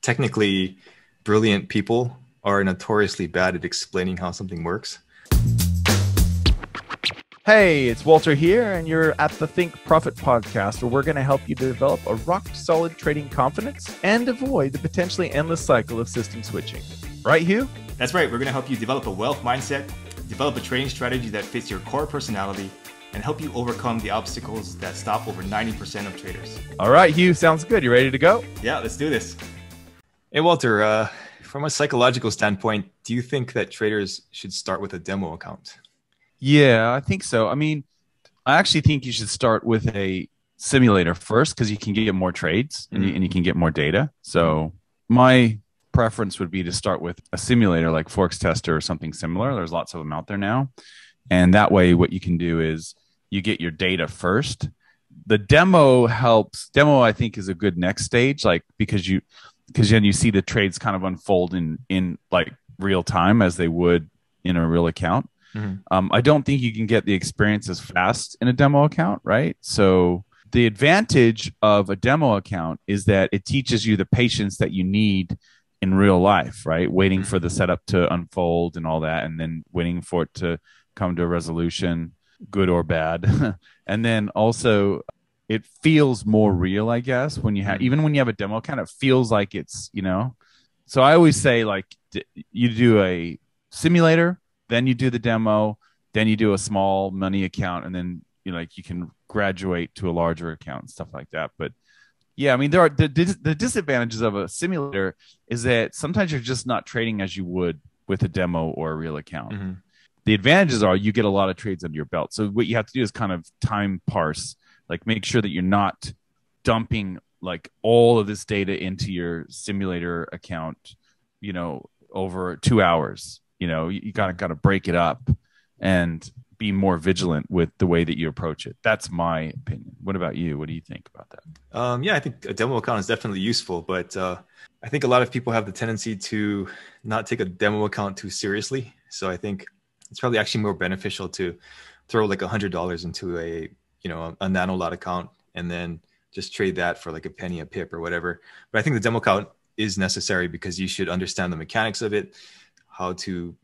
technically brilliant people are notoriously bad at explaining how something works. Hey, it's Walter here, and you're at the Think Profit podcast, where we're going to help you develop a rock-solid trading confidence and avoid the potentially endless cycle of system switching. Right, Hugh? That's right. We're going to help you develop a wealth mindset, develop a trading strategy that fits your core personality, and help you overcome the obstacles that stop over 90% of traders. All right, Hugh, sounds good. You ready to go? Yeah, let's do this. Hey, Walter, from a psychological standpoint, do you think that traders should start with a demo account? Yeah, I think so. I mean, I actually think you should start with a simulator first because you can get more trades and you can get more data. So my preference would be to start with a simulator like Forex Tester or something similar. There's lots of them out there now. And that way, what you can do is you get your data first. The demo helps. Demo, I think, is a good next stage, like because then you see the trades kind of unfold in like real time as they would in a real account. I don't think you can get the experience as fast in a demo account, right? So the advantage of a demo account is that it teaches you the patience that you need in real life, right? Waiting for the setup to unfold and all that, and then waiting for it to come to a resolution, good or bad. And then also it feels more real, I guess, when you have, even when you have a demo account, it feels like it's, so I always say, like, you do a simulator, then you do the demo, then you do a small money account, and then you can graduate to a larger account and stuff like that. But yeah, I mean, there are the disadvantages of a simulator is that sometimes you're just not trading as you would with a demo or a real account. The advantages are you get a lot of trades under your belt. So what you have to do is kind of time parse, like make sure that you're not dumping like all of this data into your simulator account, over 2 hours. You gotta break it up and be more vigilant with the way that you approach it. That's my opinion. What about you? What do you think about that? Yeah, I think a demo account is definitely useful, but I think a lot of people have the tendency to not take a demo account too seriously. So I think it's probably actually more beneficial to throw like $100 into a nano lot account and then just trade that for like a penny a pip or whatever. But I think the demo account is necessary because you should understand the mechanics of it, how to,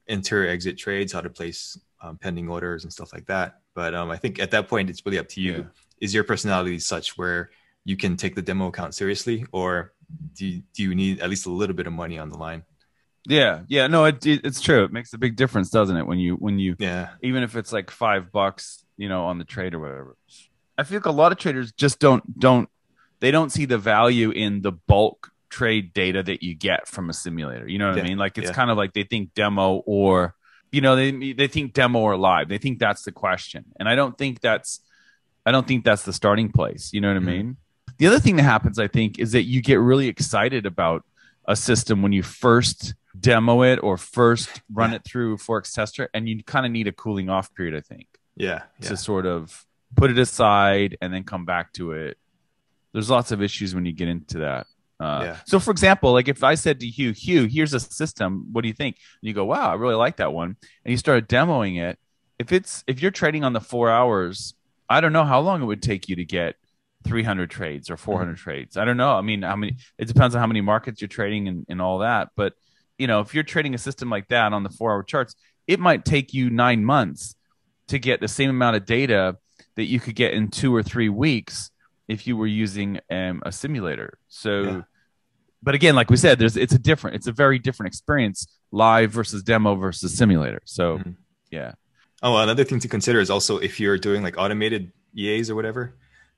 enter, exit trades, how to place pending orders and stuff like that. But I think at that point, it's really up to you. Yeah. Is your personality such where you can take the demo account seriously, or do you need at least a little bit of money on the line? Yeah. No, it's true. It makes a big difference, doesn't it? When you even if it's like $5, on the trade or whatever. I feel like a lot of traders just don't see the value in the bulk trade data that you get from a simulator. You know what I mean? Like it's kind of like they think demo or, they think demo or live. They think that's the question. And I don't think that's the starting place. You know what I mean? The other thing that happens, I think, is that you get really excited about a system when you first demo it or first run it through Forex Tester, and you kind of need a cooling off period, I think. To sort of put it aside and then come back to it. There's lots of issues when you get into that. So for example, like if I said to Hugh, here's a system, what do you think? And you go, wow, I really like that one. And you started demoing it. If you're trading on the 4 hours, I don't know how long it would take you to get 300 trades or 400 trades. I don't know. I mean, it depends on how many markets you're trading and all that. But, if you're trading a system like that on the 4 hour charts, it might take you 9 months to get the same amount of data that you could get in 2 or 3 weeks if you were using a simulator. So, but again, like we said, it's a very different experience, live versus demo versus simulator. So, Oh, another thing to consider is also if you're doing like automated EAs or whatever,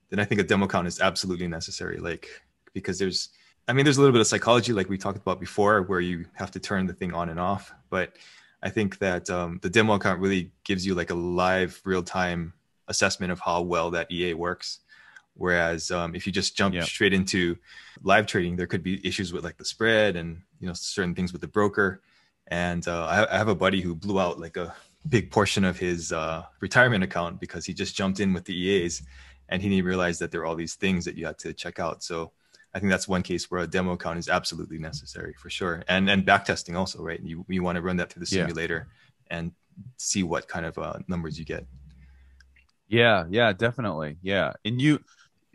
then I think a demo account is absolutely necessary. Like, because there's a little bit of psychology, like we talked about before, where you have to turn the thing on and off. But I think that the demo account really gives you like a live, real-time assessment of how well that EA works. Whereas if you just jump straight into live trading, there could be issues with like the spread and certain things with the broker. And I have a buddy who blew out like a big portion of his retirement account because he just jumped in with the EAs and he didn't realize that there are all these things that you had to check out. So I think that's one case where a demo account is absolutely necessary for sure. And back testing also, right? You want to run that through the simulator and see what kind of numbers you get. Yeah, definitely. Yeah. And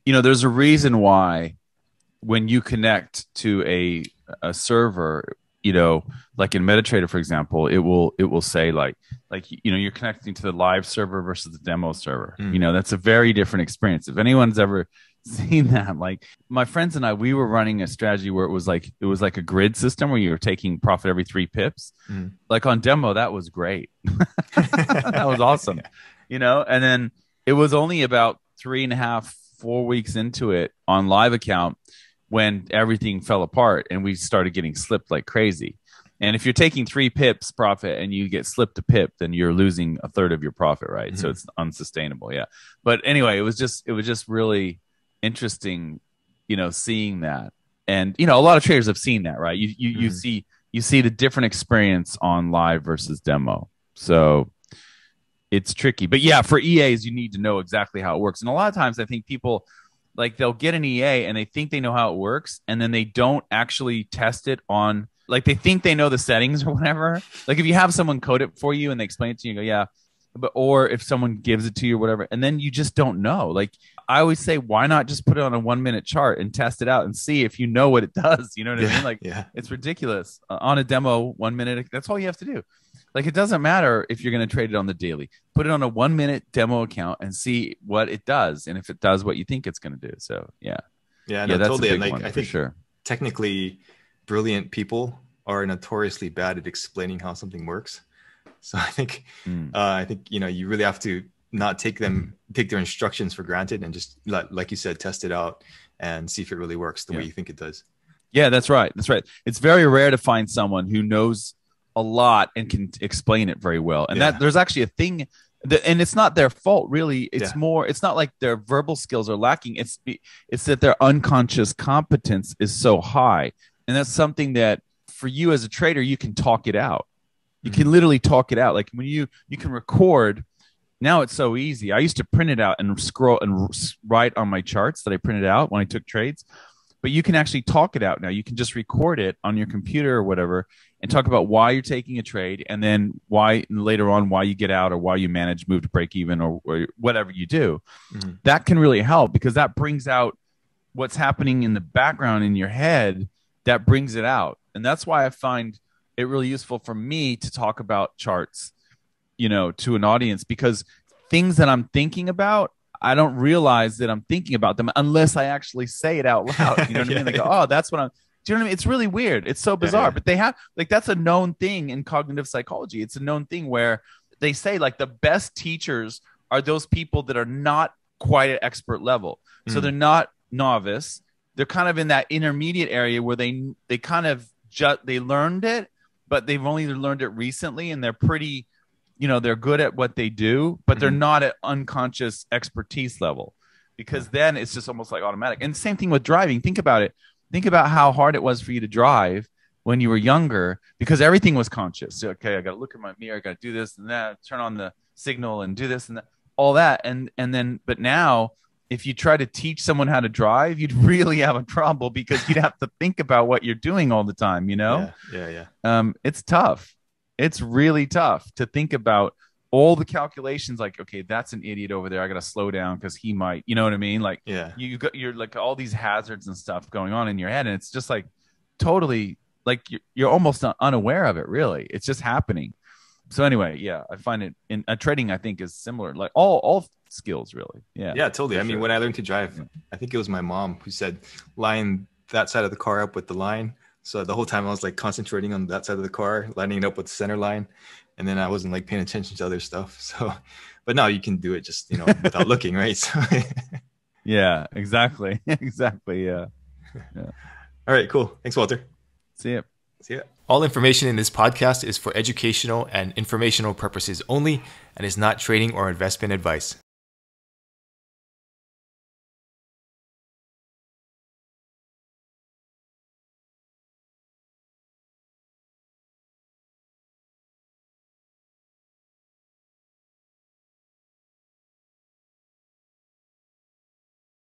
there's a reason why when you connect to a server, like in MetaTrader, for example, it will say like you're connecting to the live server versus the demo server. That's a very different experience. If anyone's ever seen that, like my friends and I, we were running a strategy where it was like a grid system where you were taking profit every 3 pips. Like on demo, that was great. That was awesome. And then it was only about 3.5, 4 weeks into it on live account when everything fell apart and we started getting slipped like crazy. And if you're taking 3 pips profit and you get slipped a pip, then you're losing a third of your profit, right? So it's unsustainable. Yeah. But anyway, it was just really interesting, seeing that. And a lot of traders have seen that, right? You see the different experience on live versus demo. So it's tricky. But yeah, for EAs, you need to know exactly how it works. And a lot of times I think people, like, they'll get an EA and they think they know how it works, and then they don't actually test it on, like, they think they know the settings or whatever. Like if you have someone code it for you and they explain it to you, you go, yeah. But, or if someone gives it to you or whatever, and then you just don't know. Like I always say, why not just put it on a 1-minute chart and test it out and see if you know what it does? You know what I mean? Like it's ridiculous. On a demo, 1 minute, that's all you have to do. Like it doesn't matter if you're going to trade it on the daily. Put it on a 1-minute demo account and see what it does, and if it does what you think it's going to do. So no, that's totally. a big And like one, I think sure. Technically, brilliant people are notoriously bad at explaining how something works. So I think you really have to not take their instructions for granted and just like you said, test it out and see if it really works the way you think it does. Yeah, that's right. It's very rare to find someone who knows a lot and can explain it very well. And that there's actually a thing that, and it's not their fault really. It's more, it's not like their verbal skills are lacking. It's that their unconscious competence is so high. And that's something that for you as a trader, you can talk it out. You can literally talk it out. Like when you can record. Now it's so easy. I used to print it out and scroll and write on my charts that I printed out when I took trades. But you can actually talk it out now. You can just record it on your computer or whatever and talk about why you're taking a trade, and then why later on why you get out, or why you manage move to break even, or whatever you do. That can really help, because that brings out what's happening in the background in your head. That brings it out. And that's why I find it really useful for me to talk about charts, to an audience, because things that I'm thinking about, I don't realize that I'm thinking about them unless I actually say it out loud. You know what I mean? They go, oh, that's what I'm. Do you know what I mean? It's really weird. It's so bizarre. But they have, like, that's a known thing in cognitive psychology. It's a known thing where they say, like, the best teachers are those people that are not quite at expert level. So they're not novice. They're kind of in that intermediate area where they kind of they learned it, but they've only learned it recently, and they're pretty, they're good at what they do, but they're not at unconscious expertise level, because then it's just almost like automatic. And the same thing with driving. Think about it. Think about how hard it was for you to drive when you were younger, because everything was conscious. So, okay, I got to look at my mirror, I got to do this and that, turn on the signal and do this and that, all that. And then, but now if you try to teach someone how to drive, you'd really have a trouble, because you'd have to think about what you're doing all the time, Yeah. It's tough. It's really tough to think about all the calculations. Like, okay, that's an idiot over there. I got to slow down because he might, you know what I mean? Like, you're like all these hazards and stuff going on in your head. And it's just like totally like you're almost unaware of it. Really. It's just happening. So anyway, I find it in trading, I think, is similar, like all skills really. Yeah, totally. I mean, when I learned to drive, I think it was my mom who said, line that side of the car up with the line. So the whole time I was like concentrating on that side of the car, lining it up with the center line. And then I wasn't like paying attention to other stuff. So, but now you can do it just, without looking, right? So yeah, exactly. Exactly. Yeah. All right, cool. Thanks, Walter. See ya. All information in this podcast is for educational and informational purposes only, and is not trading or investment advice.